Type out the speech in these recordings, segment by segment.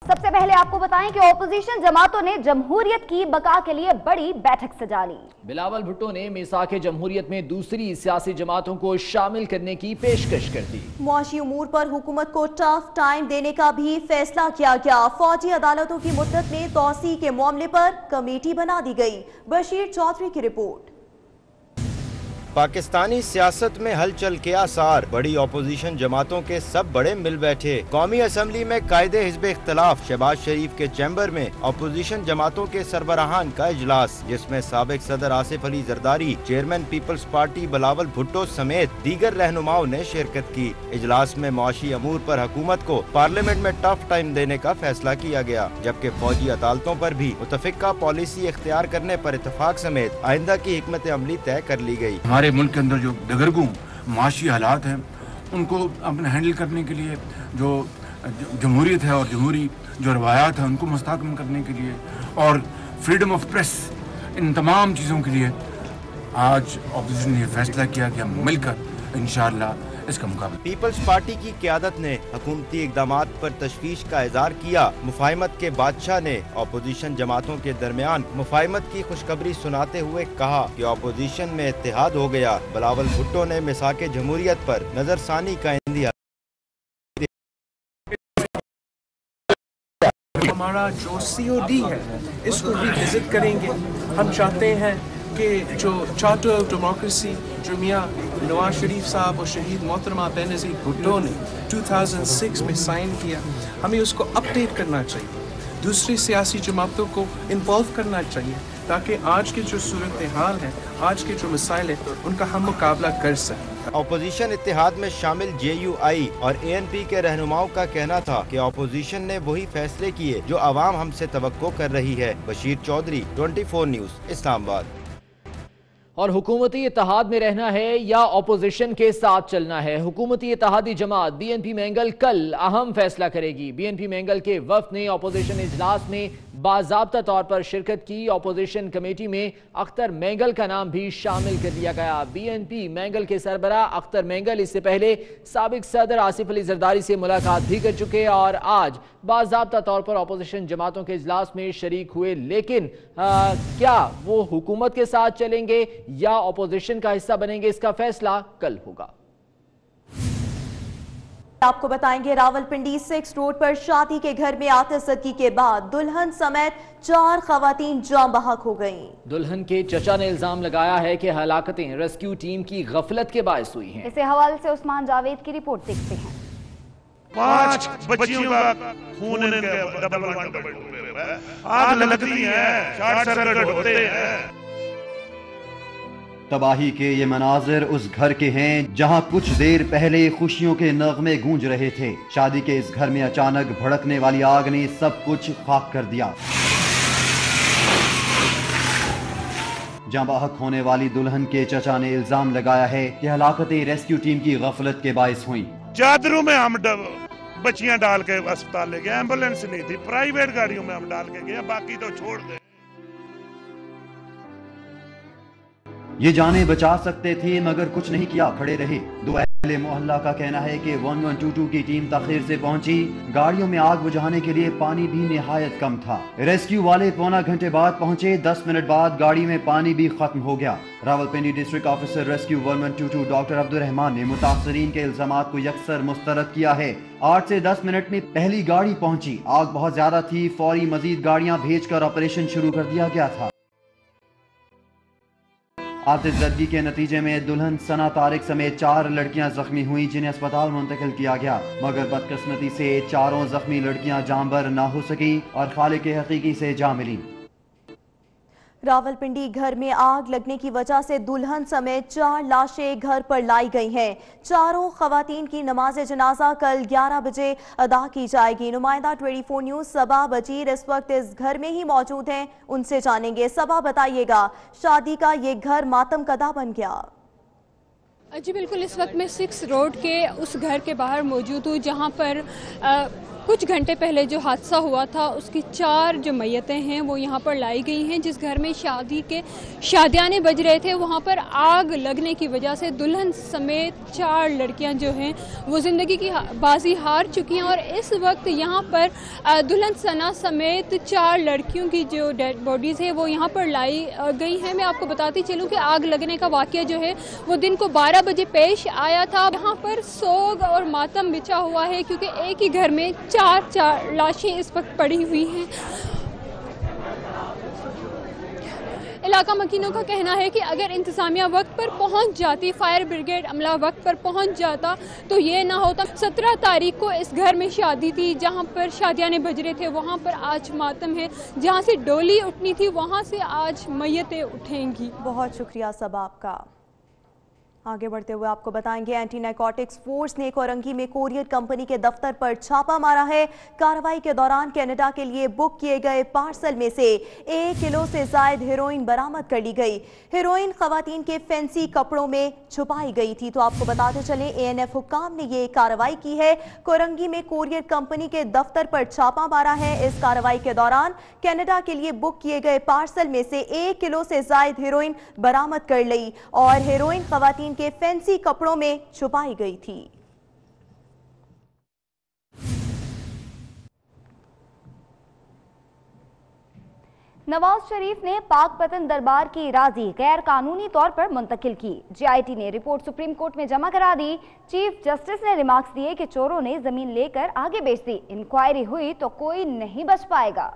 सबसे पहले आपको बताएं कि ऑपोजिशन जमातों ने जमहूरियत की बका के लिए बड़ी बैठक सजा ली। बिलावल भुट्टो ने मिसाके जमहूरियत में दूसरी सियासी जमातों को शामिल करने की पेशकश कर दी। मुआशी उमूर पर हुकूमत को टफ टाइम देने का भी फैसला किया गया। फौजी अदालतों की मुद्दत में तौसी के मामले पर कमेटी बना दी गई। बशीर चौधरी की रिपोर्ट। पाकिस्तानी सियासत में हलचल के आसार, बड़ी अपोजिशन जमातों के सब बड़े मिल बैठे। कौमी असम्बली में कायदे हिज़्ब इख्तिलाफ, शहबाज शरीफ के चैम्बर में अपोजिशन जमातों के सरबराहान का इजलास, जिसमें साबिक सदर आसिफ अली जरदारी, चेयरमैन पीपल्स पार्टी बिलावल भुट्टो समेत दीगर रहनुमाओं ने शिरकत की। इजलास में मुआशी अमूर पर हुकूमत को पार्लियामेंट में टफ टाइम देने का फैसला किया गया, जबकि फौजी अदालतों पर भी मुतफिका पॉलिसी इख्तियार करने पर इतफाक समेत आइंदा की हिकमत अमली तय कर ली गई। हमारे मुल्क के अंदर जो दगरगू माशी हालात हैं उनको अपने हैंडल करने के लिए, जो जमहूरियत है और जमहूरी जो रवायात है उनको मुस्तहकम करने के लिए, और फ्रीडम ऑफ प्रेस, इन तमाम चीज़ों के लिए आज अपोजिशन ने फैसला किया कि हम मिलकर इंशाअल्लाह इसका मुकाबला। पीपल्स पार्टी की क़यादत ने हुकूमती इक़दामात पर तशवीश का इज़हार किया। मुफाहिमत के बादशाह ने अपोजिशन जमातों के दरमियान मुफाहिमत की खुशखबरी सुनाते हुए कहा कि अपोजिशन में इत्तेहाद हो गया। बिलावल भुट्टो ने मिसाके जमहूरियत पर नजरसानी का इंदिया। हमारा जो COD है इसको भी विजिट करेंगे। हम चाहते हैं कि जो चार्टर ऑफ डेमोक्रेसी जो मियाँ नवाज शरीफ साहब और शहीद मोहतरमा बेनज़ीर भुट्टो ने 2006 में साइन किया, हमें उसको अपडेट करना चाहिए, दूसरी सियासी जमातों को इन्वॉल्व करना चाहिए, ताकि आज के जो सूरत हाल है, आज के जो मसाइल है, उनका हम मुकाबला कर सकें। अपोजिशन इत्तेहाद में शामिल JUI और ANP के रहनुमाओं का कहना था कि अपोजिशन ने वही फैसले किए जो अवाम हमसे तवक्को कर रही है। बशीर चौधरी, 24 न्यूज़, इस्लामाबाद। और हुकूमती इत्तेहाद में रहना है या अपोजिशन के साथ चलना है? हुकूमती इत्तेहादी जमात BNP मैंगल कल अहम फैसला करेगी। BNP मैंगल के वफ्द ने अपोजिशन इजलास में बाज़ाब्ता तौर पर शिरकत की। अपोजिशन कमेटी में अख्तर मैंगल का नाम भी शामिल कर दिया गया। BNP मैंगल के सरबराह अख्तर मैंगल इससे पहले साबिक सदर आसिफ अली जरदारी से मुलाकात भी कर चुके और आज बाज़ाब्ता तौर पर अपोजिशन जमातों के इजलास में शरीक हुए। लेकिन क्या वो हुकूमत के साथ चलेंगे या अपोजिशन का हिस्सा बनेंगे, इसका फैसला कल होगा। आपको बताएंगे रावलपिंडी 6 रोड पर शादी के घर में आतिशबाजी के बाद दुल्हन समेत 4 खवातीन जान बहक हो गईं। दुल्हन के चचा ने इल्जाम लगाया है कि हलाकतें रेस्क्यू टीम की गफलत के बायस हुई हैं। इसे हवाले से उस्मान जावेद की रिपोर्ट देखते हैं। 5 बच्चियों का खून डबल आग लगती है, शॉर्ट सर्किट होते हैं। तबाही के ये मनाजिर उस घर के हैं जहां कुछ देर पहले खुशियों के नगमे गूंज रहे थे। शादी के इस घर में अचानक भड़कने वाली आग ने सब कुछ खाक कर दिया। जान बहक होने वाली दुल्हन के चचा ने इल्जाम लगाया है कि हलाकतें रेस्क्यू टीम की गफलत के बायस हुई। चादरों में हम बच्चियां डाल के अस्पताल ले गए, एम्बुलेंस नहीं थी, प्राइवेट गाड़ियों में हम डाल के गए, बाकी तो छोड़ दे। ये जाने बचा सकते थे मगर कुछ नहीं किया, खड़े रहे। दो अहले मोहल्ला का कहना है कि 1122 की टीम ताखीर से पहुंची। गाड़ियों में आग बुझाने के लिए पानी भी निहायत कम था। रेस्क्यू वाले पौना घंटे बाद पहुंचे। 10 मिनट बाद गाड़ी में पानी भी खत्म हो गया। Rawalpindi district officer rescue 1122 doctor Abdul Rahman ने मुतासरीन के इल्जामात को यकसर मुस्तरद किया है। 8 से 10 मिनट में पहली गाड़ी पहुंची। आग बहुत ज्यादा थी, फौरी मजीद गाड़ियां भेजकर ऑपरेशन शुरू कर दिया गया था। आतिशबाजी के नतीजे में दुल्हन सना तारिक समेत 4 लड़कियां जख्मी हुई, जिन्हें अस्पताल मुंतकिल किया गया, मगर बदकिस्मती से चारों जख्मी लड़कियां जांबर ना हो सकी और खालिक हकीकी से जा मिली। रावलपिंडी घर में आग लगने की वजह से दुल्हन समेत 4 लाशें घर पर लाई गई हैं। चारों खवातीन की नमाज जनाजा कल 11 बजे अदा की जाएगी। नुमाइंदा 24 न्यूज़ सबा बजीर इस वक्त इस घर में ही मौजूद हैं, उनसे जानेंगे। सबा, बताइएगा, शादी का ये घर मातम कदा बन गया? जी बिल्कुल, इस वक्त मैं 6 रोड के उस घर के बाहर मौजूद हूँ जहाँ पर कुछ घंटे पहले जो हादसा हुआ था उसकी 4 जो मैयतें हैं वो यहाँ पर लाई गई हैं। जिस घर में शादियाने बज रहे थे वहाँ पर आग लगने की वजह से दुल्हन समेत 4 लड़कियाँ जो हैं वो ज़िंदगी की बाजी हार चुकी हैं और इस वक्त यहाँ पर दुल्हन सना समेत 4 लड़कियों की जो डेड बॉडीज़ है वो यहाँ पर लाई गई हैं। मैं आपको बताती चलूँ कि आग लगने का वाक़या जो है वो दिन को 12 बजे पेश आया था। यहाँ पर सोग और मातम बिछा हुआ है क्योंकि एक ही घर में 4 लाशें इस वक्त पड़ी हुई हैं। इलाका मकीनों का कहना है कि अगर इंतज़ामिया वक्त पर पहुंच जाती, फायर ब्रिगेड अमला वक्त पर पहुंच जाता तो ये ना होता। 17 तारीख को इस घर में शादी थी जहां पर शादियाने बज रहे थे, वहां पर आज मातम है। जहां से डोली उठनी थी वहां से आज मैयतें उठेंगी। बहुत शुक्रिया सब आपका। आगे बढ़ते हुए आपको बताएंगे एंटी नारकोटिक्स फोर्स ने कोरंगी में कोरियर कंपनी के दफ्तर पर छापा मारा है। कार्रवाई के दौरान कनाडा के लिए बुक किए गए पार्सल में से 1 किलो से ज्यादा हेरोइन बरामद कर ली गई। हेरोइन खवातीन के फैंसी कपड़ों में छुपाई गई थी। तो आपको बताते चले एएनएफ हुक्काम ने ये कार्रवाई की है। कोरंगी में कोरियर कंपनी के दफ्तर पर छापा मारा है। इस कार्रवाई के दौरान कनाडा के लिए बुक किए गए पार्सल में से 1 किलो से ज्यादा हेरोइन बरामद कर ली और हेरोइन खवातीन के फैंसी कपड़ों में छुपाई गई थी। नवाज शरीफ ने पाक पतन दरबार की राजी गैर कानूनी तौर पर मुंतकिल की। जीआईटी ने रिपोर्ट सुप्रीम कोर्ट में जमा करा दी। चीफ जस्टिस ने रिमार्क्स दिए कि चोरों ने जमीन लेकर आगे बेच दी। इंक्वायरी हुई तो कोई नहीं बच पाएगा।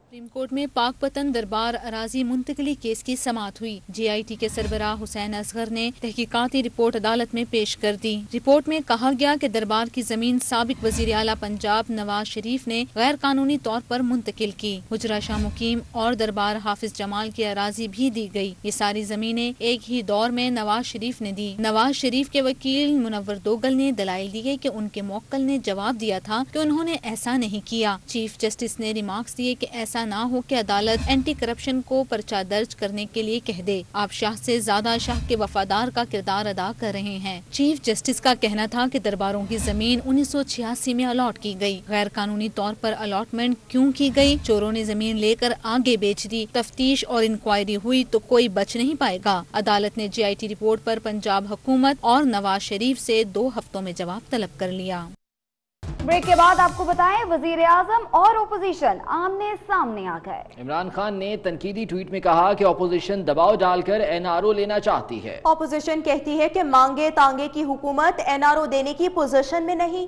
सुप्रीम कोर्ट में पाक पतन दरबार अराजी मुंतकली केस की समाअत हुई। जीआईटी के सरबराह हुसैन असगर ने तहकीकाती रिपोर्ट अदालत में पेश कर दी। रिपोर्ट में कहा गया कि दरबार की जमीन साबिक वजीर आला पंजाब नवाज शरीफ ने गैर कानूनी तौर पर मुंतकिल की। हुजरा शाह मुकीम और दरबार हाफिज जमाल की अराजी भी दी गई। ये सारी जमीनें एक ही दौर में नवाज शरीफ ने दी। नवाज शरीफ के वकील मुनव्वर दोगल ने दलाइल दिए कि उनके मौक्कल ने जवाब दिया था कि उन्होंने ऐसा नहीं किया। चीफ जस्टिस ने रिमार्क्स दिए कि ऐसा ना हो कि अदालत एंटी करप्शन को पर्चा दर्ज करने के लिए कह दे। आप शाह से ज्यादा शाह के वफादार का किरदार अदा कर रहे हैं। चीफ जस्टिस का कहना था कि दरबारों की जमीन 1986 में अलॉट की गई। गैर कानूनी तौर पर अलॉटमेंट क्यों की गई? चोरों ने जमीन लेकर आगे बेच दी। तफ्तीश और इंक्वायरी हुई तो कोई बच नहीं पाएगा। अदालत ने जीआईटी रिपोर्ट पर पंजाब हुकूमत और नवाज शरीफ से 2 हफ्तों में जवाब तलब कर लिया। ब्रेक के बाद आपको बताएं वजीर आजम और ओपोजिशन आमने सामने आ गए। इमरान खान ने तनकीदी ट्वीट में कहा कि ओपोजिशन दबाव डालकर एनआरओ लेना चाहती है। ओपोजिशन कहती है कि मांगे तांगे की हुकूमत एनआरओ देने की पोजीशन में नहीं।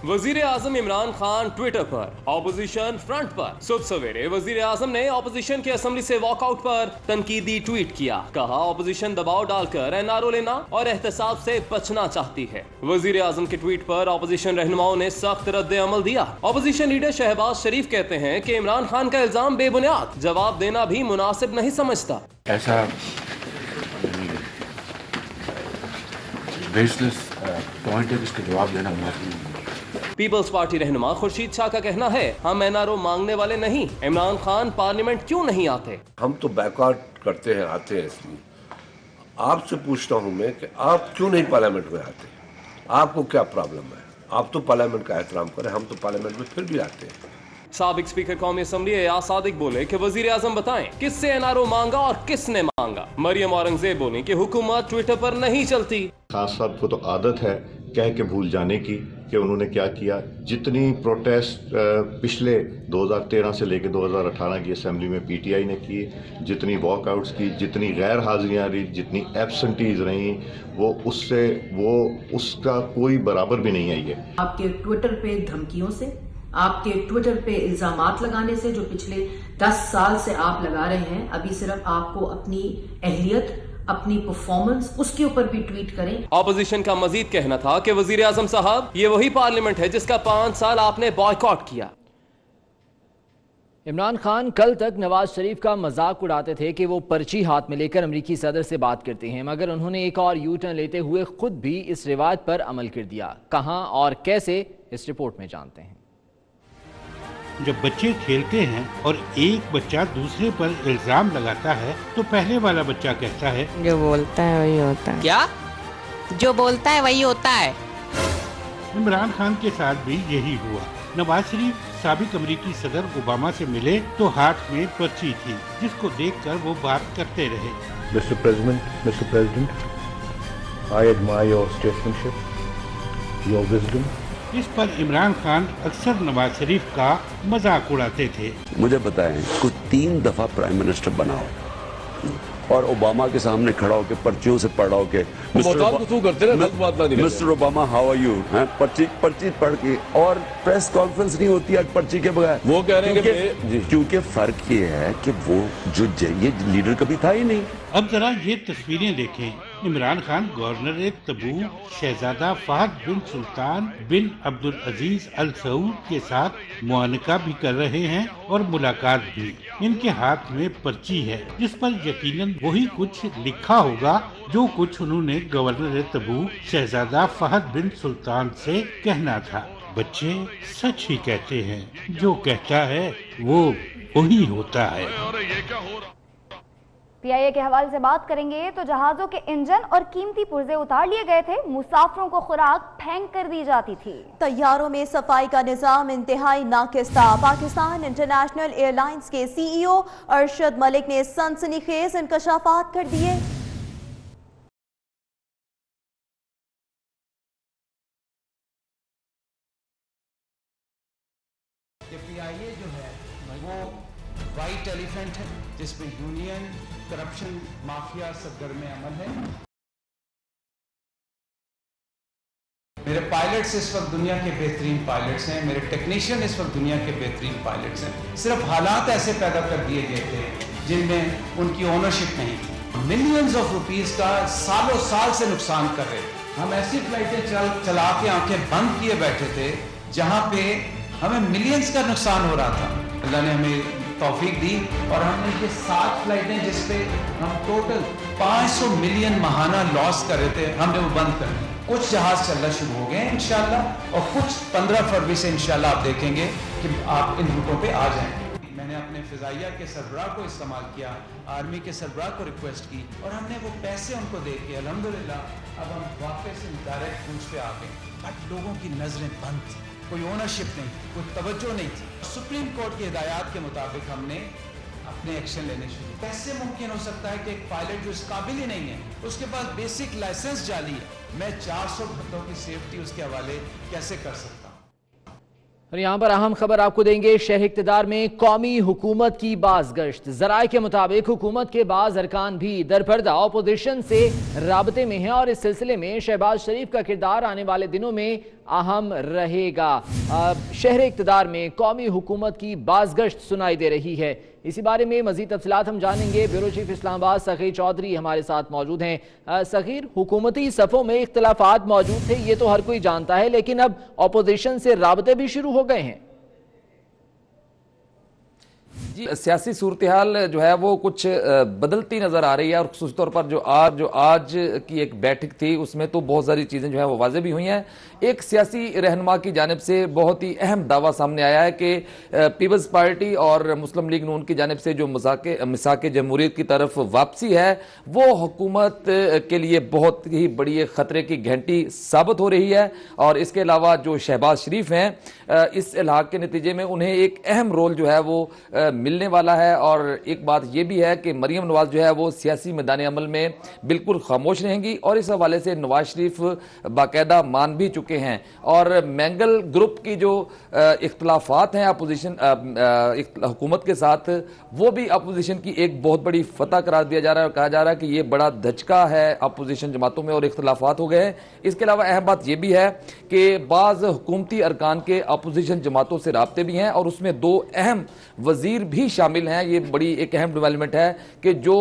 वजीर आजम इमरान खान ट्विटर पर, ऑपोजिशन फ्रंट पर। सुबह सवेरे वजीर आजम ने ऑपोजिशन के असेंबली से वॉकआउट पर तनकीदी ट्वीट किया। कहा ऑपोजिशन दबाव डालकर एनआरओ लेना और एहतसाब से बचना चाहती है। वजीर आजम के ट्वीट पर ऑपोजिशन रहनुमाओं ने सख्त रद्द अमल दिया। ऑपोजिशन लीडर शहबाज शरीफ कहते हैं कि इमरान खान का इल्जाम बेबुनियाद, जवाब देना भी मुनासिब नहीं समझता। ऐसा बेसलेस पॉइंट है जिसका जवाब देना मुनासिब नहीं। पीपल्स पार्टी रहनुमा खुर्शीद शाह का कहना है हम एनआरओ मांगने वाले नहीं। इमरान खान पार्लियामेंट क्यों नहीं आते? हम तो बैकआउट करते हैं, आते हैं। इसलिए आपसे पूछता हूं मैं कि आप क्यों नहीं पार्लियामेंट में आते? आपको क्या प्रॉब्लम है? आप तो पार्लियामेंट का एहतराम करें, हम तो पार्लियामेंट में फिर भी आते हैं। साबिक स्पीकर कौमी असम्बली एयाज सादिक बोले कि वजीर आजम बताएं किससे एनआरओ मांगा और किसने मांगा। मरियम औरंगजेब बोली कि हुकूमत ट्विटर पर नहीं चलती। खान साहब को तो आदत है कह के भूल जाने की कि उन्होंने क्या किया। जितनी प्रोटेस्ट पिछले 2013 से लेकर 2018 की असेंबली में पीटीआई ने की, जितनी वॉकआउट्स की, जितनी गैर हाजिरियाँ रही, जितनी एब्सेंटीज रही, वो उसका कोई बराबर भी नहीं है। ये आपके ट्विटर पे धमकियों से, आपके ट्विटर पे इल्जामात लगाने से जो पिछले 10 साल से आप लगा रहे हैं, अभी सिर्फ आपको अपनी अहलियत, अपनी परफॉर्मेंस, उसके ऊपर भी ट्वीट करें। ऑपोजिशन का मजीद कहना था कि वजीर आजम साहब ये वही पार्लियामेंट है जिसका 5 साल आपने बॉयकॉट किया। इमरान खान कल तक नवाज शरीफ का मजाक उड़ाते थे कि वो पर्ची हाथ में लेकर अमरीकी सदर से बात करते हैं, मगर उन्होंने एक और यू टर्न लेते हुए खुद भी इस रिवाज पर अमल कर दिया। कहां और कैसे, इस रिपोर्ट में जानते हैं। जब बच्चे खेलते हैं और एक बच्चा दूसरे पर इल्जाम लगाता है तो पहले वाला बच्चा कहता है जो बोलता है वही होता है। क्या? जो बोलता है वही होता है। इमरान खान के साथ भी यही हुआ। नवाज शरीफ साबिक अमरीकी सदर ओबामा से मिले तो हाथ में पर्ची थी जिसको देखकर वो बात करते रहे। Mr. President, I admire your statesmanship, your wisdom. इस पर इमरान खान अक्सर नवाज शरीफ का मजाक उड़ाते थे। मुझे बताएं, कुछ 3 दफा प्राइम मिनिस्टर बनाओ और ओबामा के सामने खड़ा होकर पर्चियों से पढ़ा होके mister Obama how are you, पर्ची पढ़ के, और प्रेस कॉन्फ्रेंस नहीं होती आज पर्ची के बगैर। वो कह रहे हैं क्योंकि फर्क ये है कि वो जो ये लीडर कभी था ही नहीं। अब जरा ये तस्वीरें देखें। इमरान खान गवर्नर तबू शहजादा फहद बिन सुल्तान बिन अब्दुल अजीज अल सऊद के साथ मुआनका भी कर रहे हैं और मुलाकात भी। इनके हाथ में पर्ची है जिस पर यकीनन वही कुछ लिखा होगा जो कुछ उन्होंने गवर्नर तबू शहजादा फहद बिन सुल्तान से कहना था। बच्चे सच ही कहते हैं, जो कहता है वो वही होता है। पीआईए के हवाले से बात करेंगे तो जहाजों के इंजन और कीमती पुर्जे उतार लिए गए थे, मुसाफिरों को खुराक फेंक कर दी जाती थी। तैयारों में सफाई का निजाम इंतहाई नाकिस था। पाकिस्तान इंटरनेशनल एयरलाइंस के CEO अरशद मलिक ने सनसनीखेज इंकशाफात कर दिए। पीआईए जो है वो वाइट एलिफेंट है जिसमें यूनियन, करप्शन, माफिया सब गर्म अमल है। मेरे पायलट्स इस वक्त दुनिया के बेहतरीन पायलट्स हैं, मेरे टेक्नीशियन इस वक्त दुनिया के बेहतरीन पायलट्स हैं। सिर्फ हालात ऐसे पैदा कर दिए गए थे जिनमें उनकी ओनरशिप नहीं थी। मिलियंस ऑफ रुपीस का सालों साल से नुकसान कर रहे थे। हम ऐसी फ्लाइटें चला के आंखें बंद किए बैठे थे जहां पे हमें मिलियंस का नुकसान हो रहा था। अल्लाह ने हमें तौफीक दी और हमने ये 7 फ्लाइटें जिसपे हम टोटल 500 मिलियन माहाना लॉस कर रहे थे, हमने वो बंद कर दी। कुछ जहाज चलना शुरू हो गए इंशाल्लाह और कुछ 15 फरवरी से इंशाल्लाह आप देखेंगे कि आप इन रूटों पे आ जाएंगे। मैंने अपने फिजाइया के सरबराह को इस्तेमाल किया, आर्मी के सरबराह को रिक्वेस्ट की और हमने वो पैसे उनको दे के अल्हम्दुलिल्लाह अब हम वापस डायरेक्ट क्रूज पे आ गए। बट लोगों की नजरें बंद थी, कोई ओनरशिप नहीं, कोई तवज्जो नहीं थी। सुप्रीम कोर्ट की हिदायत के मुताबिक हमने अपने एक्शन लेने शुरू। कैसे मुमकिन हो सकता है कि एक पायलट जो इस काबिल ही नहीं है, उसके पास बेसिक लाइसेंस जाली है, मैं 400 घंटों की सेफ्टी उसके हवाले कैसे कर सकता हूँ। और यहाँ पर अहम खबर आपको देंगे, शहर इक़्तिदार में कौमी हुकूमत की बाज़गश्त। ज़राए के मुताबिक हुकूमत के बाज़ अरकान भी दरपर्दा अपोजिशन से राबते में हैं और इस सिलसिले में शहबाज शरीफ का किरदार आने वाले दिनों में अहम रहेगा। शहर इक़्तिदार में कौमी हुकूमत की बाज़गश्त सुनाई दे रही है। इसी बारे में मज़ीद तफसीलात हम जानेंगे। ब्यूरो चीफ इस्लामाबाद सग़ीर चौधरी हमारे साथ मौजूद हैं। सग़ीर, हुकूमती सफ़ों में इख्तलाफात मौजूद थे, ये तो हर कोई जानता है, लेकिन अब अपोजिशन से राबते भी शुरू हो गए हैं। जी, सियासी सूरत हाल जो है वो कुछ बदलती नज़र आ रही है और ख़ुसूस तौर पर जो आज की एक बैठक थी उसमें तो बहुत सारी चीज़ें जो है वो वाज़े भी हुई हैं। एक सियासी रहनुमा की जानिब से बहुत ही अहम दावा सामने आया है कि पीपल्स पार्टी और मुस्लिम लीग नून की जानिब से जो मिसाक जमहूरियत की तरफ वापसी है वो हुकूमत के लिए बहुत ही बड़ी एक ख़तरे की घंटी साबित हो रही है। और इसके अलावा जो शहबाज शरीफ हैं, इस इलाक़ के नतीजे में उन्हें एक अहम रोल जो है वो मिलने वाला है। और एक बात यह भी है कि मरियम नवाज जो है वो सियासी मैदान अमल में बिल्कुल खामोश रहेंगी और इस हवाले से नवाज शरीफ बाकायदा मान भी चुके हैं। और मैंगल ग्रुप की जो इख्तलाफात हैं अपोजिशन हुकूमत के साथ, वो भी अपोजिशन की एक बहुत बड़ी फतह करार दिया जा रहा है और कहा जा रहा है कि ये बड़ा धचका है अपोजिशन जमातों में और इख्तलाफात हो गए हैं। इसके अलावा अहम बात यह भी है कि बाज़ हुकूमती अरकान के अपोजिशन जमातों से राब्ते भी हैं और उसमें 2 अहम वजीर भी शामिल हैं। ये बड़ी एक अहम डेवलपमेंट है कि जो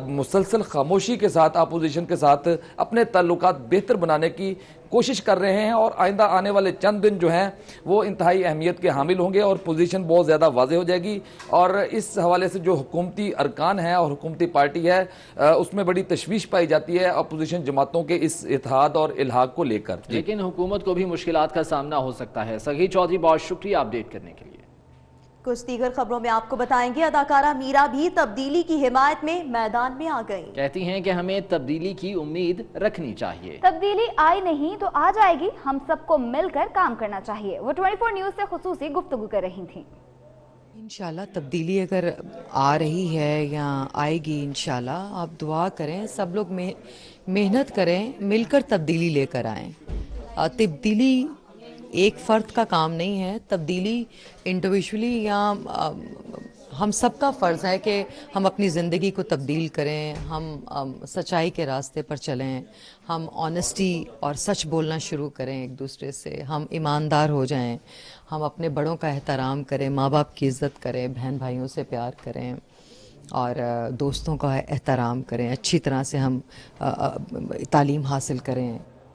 मुसलसल खामोशी के साथ अपोजिशन के साथ अपने ताल्लुकात बेहतर बनाने की कोशिश कर रहे हैं और आइंदा आने वाले चंद दिन जो हैं वो इंतहाई अहमियत के हामिल होंगे और पोजीशन बहुत ज़्यादा वाज़ेह हो जाएगी। और इस हवाले से जो हुकूमती अरकान है और हुकूमती पार्टी है उसमें बड़ी तशवीश पाई जाती है अपोजिशन जमातों के इस इत्तेहाद और इल्हाक को लेकर। लेकिन हुकूमत को भी मुश्किलात का सामना हो सकता है। सग़ीर चौधरी, बहुत शुक्रिया अपडेट करने के लिए। कुछ दीगर खबरों में आपको बताएंगे, अदाकारा मीरा भी तब्दीली की हिमायत में मैदान में आ गई। कहती हैं कि हमें तब्दीली की उम्मीद रखनी चाहिए। तब्दीली आई नहीं तो आ जाएगी, हम सबको मिलकर काम करना चाहिए। वो 24 न्यूज से खुसूसी गुफ्तगू कर रही थी। इंशाल्लाह तब्दीली अगर आ रही है या आएगी, इंशाल्लाह आप दुआ करें, सब लोग मेहनत करें, मिलकर तब्दीली लेकर आएं। तब्दीली एक फ़र्द का काम नहीं है, तब्दीली इंडिविजुअली या हम सबका फ़र्ज़ है कि हम अपनी ज़िंदगी को तब्दील करें, हम सच्चाई के रास्ते पर चलें, हम ऑनेस्टी और सच बोलना शुरू करें एक दूसरे से, हम ईमानदार हो जाएं, हम अपने बड़ों का एहतराम करें, माँ बाप की इज़्ज़त करें, बहन भाइयों से प्यार करें और दोस्तों का एहतराम करें, अच्छी तरह से हम तालीम हासिल करें।